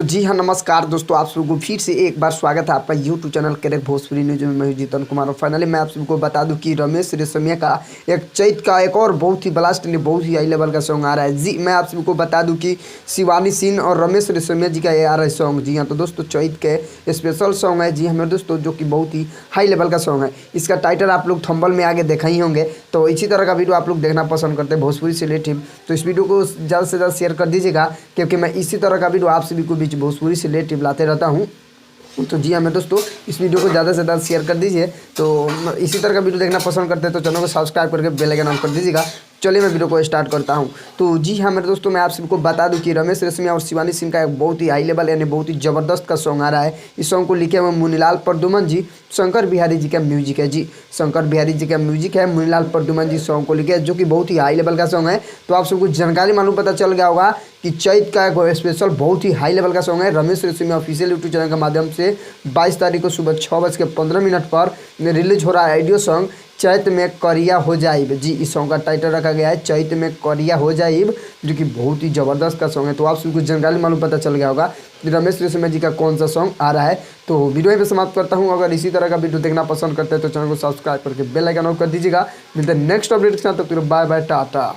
जी हाँ, नमस्कार दोस्तों, आप सबको फिर से एक बार स्वागत है आपका YouTube channel correct Bhojpuri news में। मैं हूं जीतन कुमार और फाइनली मैं आप सबको बता दूं कि रमेश रेशमिया का एक चैत का एक और बहुत ही ब्लास्ट बहुत ही हाई लेवल का सॉन्ग आ रहा है। जी मैं आप सबको बता दूं कि शिवानी सिंह और रमेश रेशमिया जी का ये आ रहा है सॉन्ग। जी हाँ, तो दोस्तों चैत के स्पेशल सॉन्ग है। जी हाँ मेरे दोस्तों, जो कि बहुत ही हाई लेवल का सॉन्ग है। इसका टाइटल आप लोग थंबल में आगे देखा ही होंगे। तो इसी तरह का वीडियो आप लोग देखना पसंद करते हैं भोजपुरी से रिलेटिव, तो इस वीडियो को ज़्यादा से ज़्यादा शेयर कर दीजिएगा, क्योंकि मैं इसी तरह का वीडियो आप सभी को बीच भोजपुरी से रिलेटिव लाते रहता हूँ। तो जी हाँ मेरे दोस्तों, इस वीडियो को ज़्यादा से ज़्यादा शेयर कर दीजिए। तो इसी तरह का वीडियो देखना पसंद करते हैं तो चैनल को सब्सक्राइब करके बेल आइकन ऑन कर दीजिएगा। चलिए मैं वीडियो को स्टार्ट करता हूँ। तो जी हाँ मेरे दोस्तों, मैं आप सबको बता दूं कि रमेश रेशमिया और शिवानी सिंह का एक बहुत ही हाई लेवल यानी बहुत ही ज़बरदस्त का सॉन्ग आ रहा है। इस सॉन्ग को लिखे हुए मुनीलाल प्रदुमन जी, शंकर बिहारी जी का म्यूजिक है। जी शंकर बिहारी जी का म्यूजिक है, मुनीलाल प्रदुमन जी सॉन्ग को लिखे हैं, जो कि बहुत ही हाई लेवल का सॉन्ग है। तो आप सबको जानकारी मालूम पता चल गया होगा कि चैत का एक स्पेशल बहुत ही हाई लेवल का सॉन्ग है। Ramesh Reshammiya official YouTube channel के माध्यम से 22 तारीख को सुबह 6:15 पर रिलीज हो रहा है ऑडियो सॉन्ग चैत में करिया हो जाइब। जी इस सॉन्ग का टाइटल रखा गया है चैत में करिया हो जाइब, जो कि बहुत ही ज़बरदस्त का सॉन्ग है। तो आप सबको जानकारी मालूम पता चल गया होगा कि रमेश रेशमिया जी का कौन सा सॉन्ग आ रहा है। तो वीडियो यहीं पे समाप्त करता हूँ। अगर इसी तरह का वीडियो देखना पसंद करते हैं तो चैनल को सब्सक्राइब करके बेल आइकन ऑन कर दीजिएगा। मिलते हैं नेक्स्ट अपडेट के साथ, तब तक बाय बाय, टाटा।